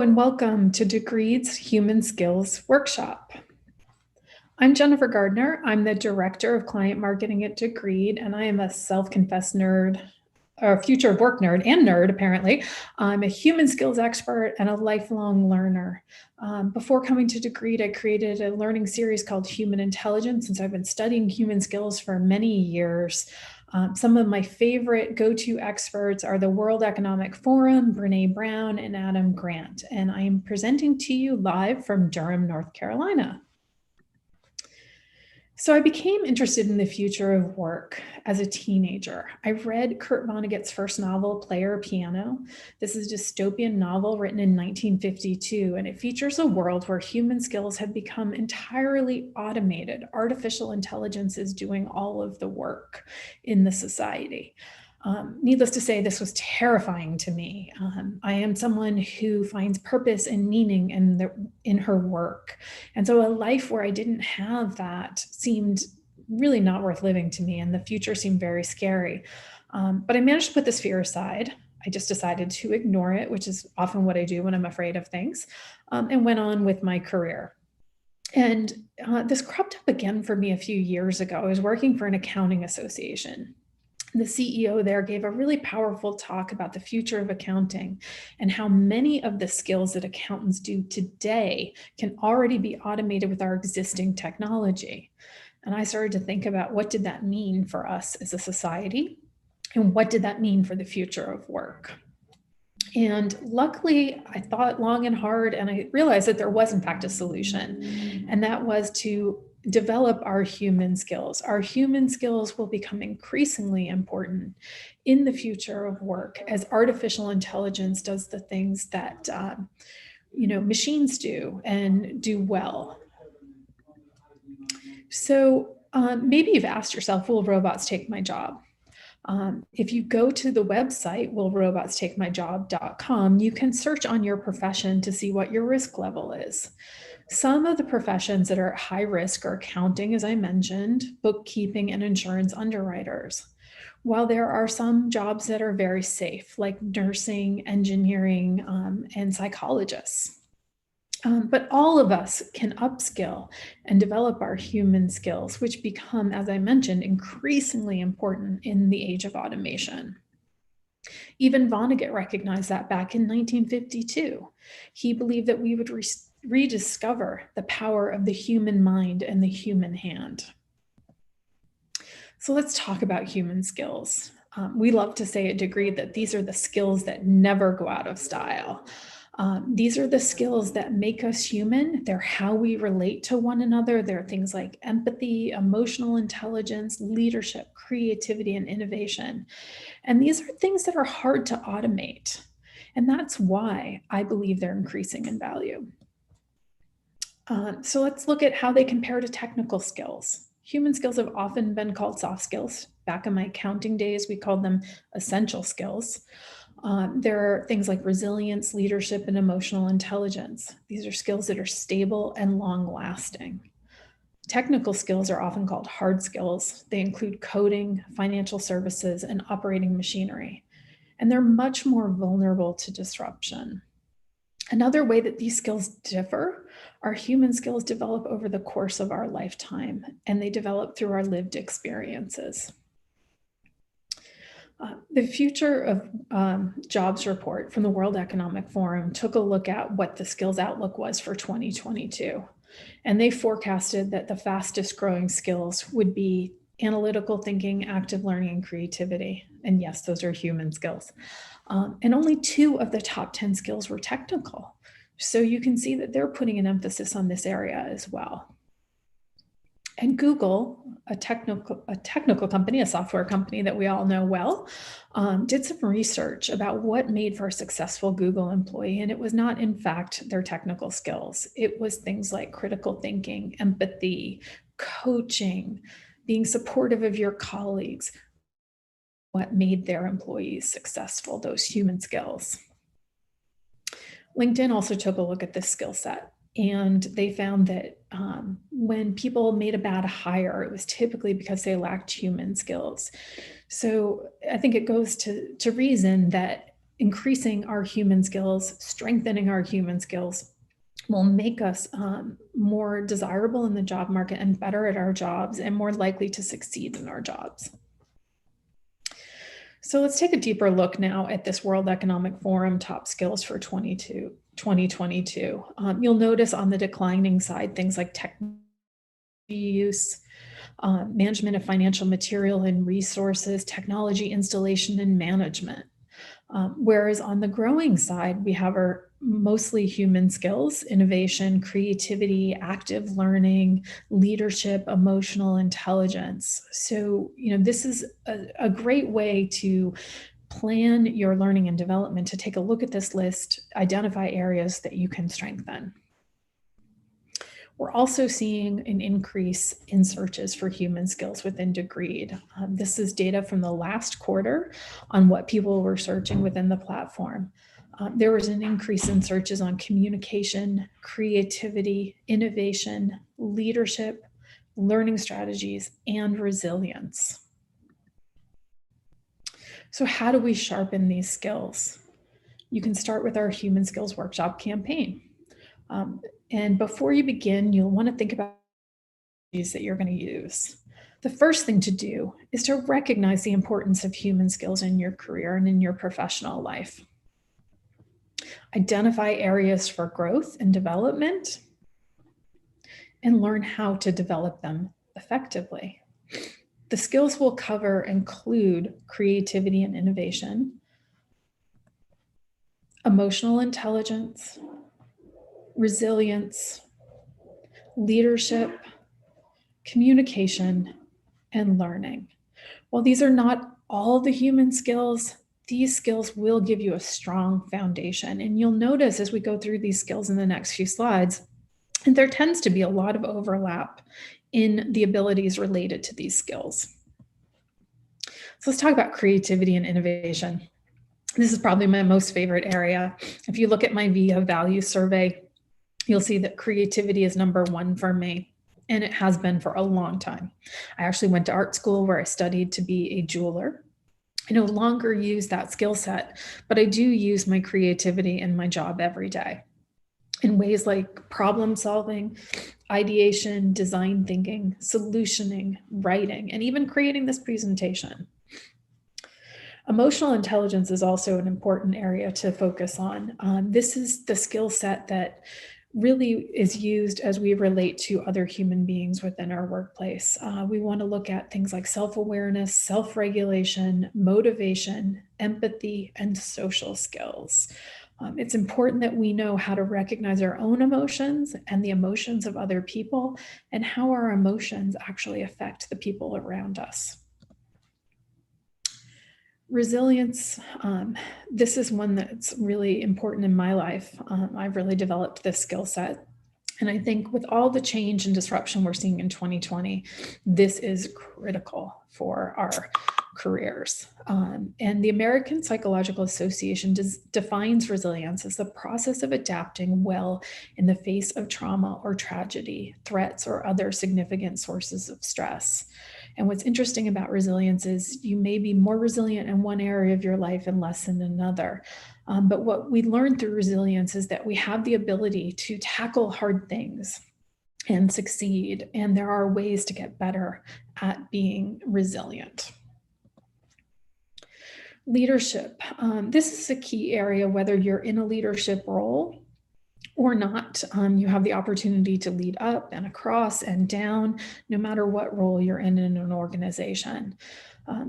And welcome to Degreed's Human Skills Workshop. I'm Jennifer Gardner. I'm the Director of Client Marketing at Degreed, and I am a self-confessed nerd, or future work nerd and nerd, apparently. I'm a human skills expert and a lifelong learner. Before coming to Degreed, I created a learning series called Human Intelligence, since I've been studying human skills for many years. Some of my favorite go-to experts are the World Economic Forum, Brene Brown, and Adam Grant. And I am presenting to you live from Durham, North Carolina. So I became interested in the future of work as a teenager. I read Kurt Vonnegut's first novel, Player Piano. This is a dystopian novel written in 1952, and it features a world where human skills have become entirely automated. Artificial intelligence is doing all of the work in the society. Needless to say, this was terrifying to me. I am someone who finds purpose and meaning in her work. And so a life where I didn't have that seemed really not worth living to me, and the future seemed very scary. But I managed to put this fear aside. I just decided to ignore it, which is often what I do when I'm afraid of things, and went on with my career. And this cropped up again for me a few years ago. I was working for an accounting association. The CEO there gave a really powerful talk about the future of accounting and how many of the skills that accountants do today can already be automated with our existing technology. And I started to think about, what did that mean for us as a society? And what did that mean for the future of work? And luckily, I thought long and hard, and I realized that there was, in fact, a solution, and that was to develop our human skills. Our human skills will become increasingly important in the future of work as artificial intelligence does the things that machines do and do well. So maybe you've asked yourself, will robots take my job? If you go to the website, willrobotstakemyjob.com, you can search on your profession to see what your risk level is. Some of the professions that are at high risk are accounting, as I mentioned, bookkeeping, and insurance underwriters. While there are some jobs that are very safe, like nursing, engineering, and psychologists. But all of us can upskill and develop our human skills, which become, as I mentioned, increasingly important in the age of automation. Even Vonnegut recognized that back in 1952. He believed that we would rediscover the power of the human mind and the human hand. So let's talk about human skills. We love to say at Degreed that these are the skills that never go out of style. These are the skills that make us human. They're how we relate to one another. They're things like empathy, emotional intelligence, leadership, creativity, and innovation. And these are things that are hard to automate. And that's why I believe they're increasing in value. So let's look at how they compare to technical skills. Human skills have often been called soft skills. Back in my accounting days, we called them essential skills. There are things like resilience, leadership, and emotional intelligence. These are skills that are stable and long-lasting. Technical skills are often called hard skills. They include coding, financial services, and operating machinery. And they're much more vulnerable to disruption. Another way that these skills differ are human skills develop over the course of our lifetime, and they develop through our lived experiences. The Future of Jobs report from the World Economic Forum took a look at what the skills outlook was for 2022. And they forecasted that the fastest growing skills would be analytical thinking, active learning, and creativity. And yes, those are human skills. And only 2 of the top 10 skills were technical. So you can see that they're putting an emphasis on this area as well. And Google, a technical company, a software company that we all know well, did some research about what made for a successful Google employee. And it was not, in fact, their technical skills. It was things like critical thinking, empathy, coaching, being supportive of your colleagues, what made their employees successful, those human skills. LinkedIn also took a look at this skill set. And they found that when people made a bad hire, it was typically because they lacked human skills. So I think it goes to reason that increasing our human skills, strengthening our human skills will make us more desirable in the job market and better at our jobs and more likely to succeed in our jobs. So let's take a deeper look now at this World Economic Forum top skills for 2022. You'll notice on the declining side, things like technology use, management of financial material and resources, technology installation and management. Whereas on the growing side, we have our mostly human skills, innovation, creativity, active learning, leadership, emotional intelligence. So, this is a great way to plan your learning and development, to take a look at this list, identify areas that you can strengthen. We're also seeing an increase in searches for human skills within Degreed. This is data from the last quarter on what people were searching within the platform. There was an increase in searches on communication, creativity, innovation, leadership, learning strategies, and resilience. So how do we sharpen these skills? You can start with our Human Skills Workshop campaign. And before you begin, you'll want to think about these that you're going to use. The first thing to do is to recognize the importance of human skills in your career and in your professional life. Identify areas for growth and development, and learn how to develop them effectively. The skills we'll cover include creativity and innovation, emotional intelligence, resilience, leadership, communication, and learning. While these are not all the human skills, these skills will give you a strong foundation. And you'll notice as we go through these skills in the next few slides, and there tends to be a lot of overlap in the abilities related to these skills. So let's talk about creativity and innovation. This is probably my most favorite area. If you look at my VIA value survey, you'll see that creativity is number one for me, and it has been for a long time. I actually went to art school where I studied to be a jeweler. I no longer use that skill set, but I do use my creativity in my job every day in ways like problem solving, ideation, design thinking, solutioning, writing, and even creating this presentation. Emotional intelligence is also an important area to focus on. This is the skill set that really is used as we relate to other human beings within our workplace. We want to look at things like self-awareness, self-regulation, motivation, empathy, and social skills. It's important that we know how to recognize our own emotions and the emotions of other people, and how our emotions actually affect the people around us. Resilience, this is one that's really important in my life. I've really developed this skill set. And I think with all the change and disruption we're seeing in 2020, this is critical for our careers. And the American Psychological Association defines resilience as the process of adapting well in the face of trauma or tragedy, threats, or other significant sources of stress. And what's interesting about resilience is you may be more resilient in one area of your life and less in another. But what we learn through resilience is that we have the ability to tackle hard things and succeed. And there are ways to get better at being resilient. Leadership. This is a key area, whether you're in a leadership role or not. You have the opportunity to lead up and across and down, no matter what role you're in an organization.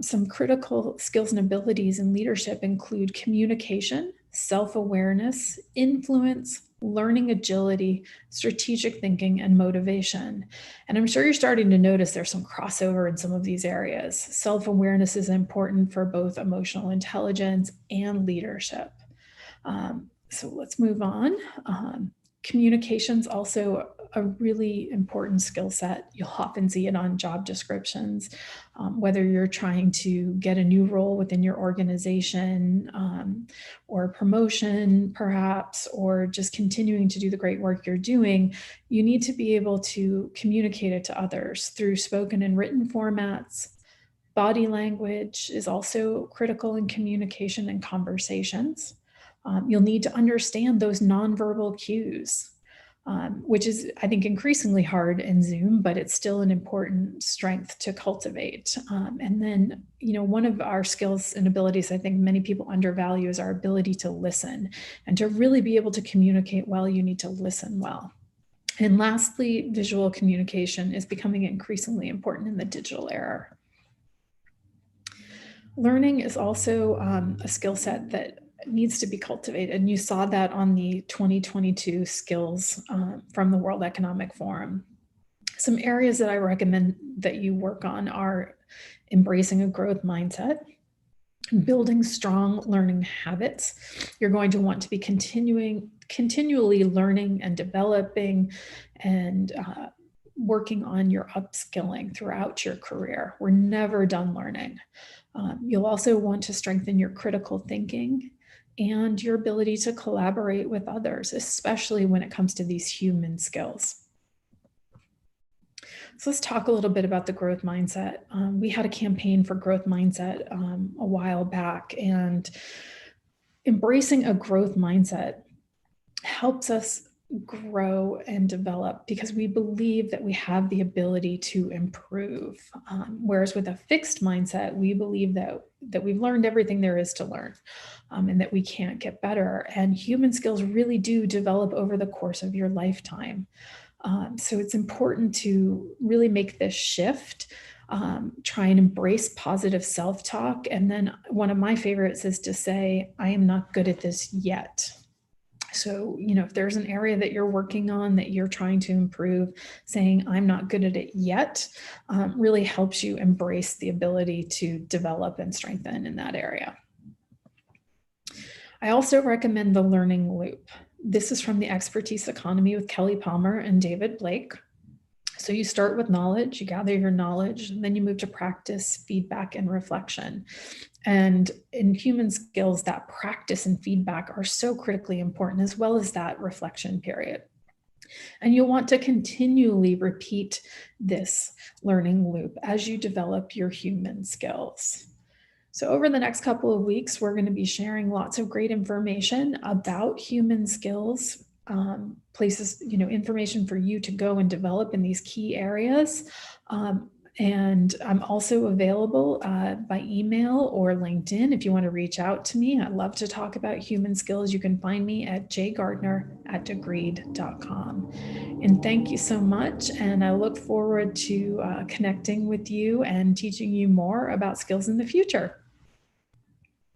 Some critical skills and abilities in leadership include communication, self-awareness, influence, learning agility, strategic thinking, and motivation. And I'm sure you're starting to notice there's some crossover in some of these areas. Self-awareness is important for both emotional intelligence and leadership. So let's move on. Communication's also a really important skill set. You'll often see it on job descriptions, whether you're trying to get a new role within your organization, or promotion perhaps, or just continuing to do the great work you're doing. You need to be able to communicate it to others through spoken and written formats, Body language is also critical in communication and conversations. You'll need to understand those nonverbal cues, which is, I think, increasingly hard in Zoom, but it's still an important strength to cultivate. And then, one of our skills and abilities I think many people undervalue is our ability to listen. And to really be able to communicate well, you need to listen well. And lastly, visual communication is becoming increasingly important in the digital era. Learning is also a skill set that needs to be cultivated. And you saw that on the 2022 skills from the World Economic Forum. Some areas that I recommend that you work on are embracing a growth mindset, building strong learning habits. You're going to want to be continually learning and developing and working on your upskilling throughout your career. We're never done learning. You'll also want to strengthen your critical thinking and your ability to collaborate with others, especially when it comes to these human skills. So let's talk a little bit about the growth mindset. We had a campaign for growth mindset a while back, and embracing a growth mindset helps us grow and develop because we believe that we have the ability to improve. Whereas with a fixed mindset, we believe that we've learned everything there is to learn and that we can't get better. And human skills really do develop over the course of your lifetime. So it's important to really make this shift. Try and embrace positive self-talk. And then one of my favorites is to say, I am not good at this yet. So, if there's an area that you're working on that you're trying to improve, saying I'm not good at it yet really helps you embrace the ability to develop and strengthen in that area. I also recommend the learning loop. This is from the Expertise Economy with Kelly Palmer and David Blake. So you start with knowledge, you gather your knowledge, and then you move to practice, feedback, and reflection. And in human skills, that practice and feedback are so critically important, as well as that reflection period. And you'll want to continually repeat this learning loop as you develop your human skills. So over the next couple of weeks, we're going to be sharing lots of great information about human skills, places, information for you to go and develop in these key areas. And I'm also available by email or LinkedIn if you want to reach out to me. I'd love to talk about human skills. You can find me at jgardner@degreed.com. And thank you so much. And I look forward to connecting with you and teaching you more about skills in the future.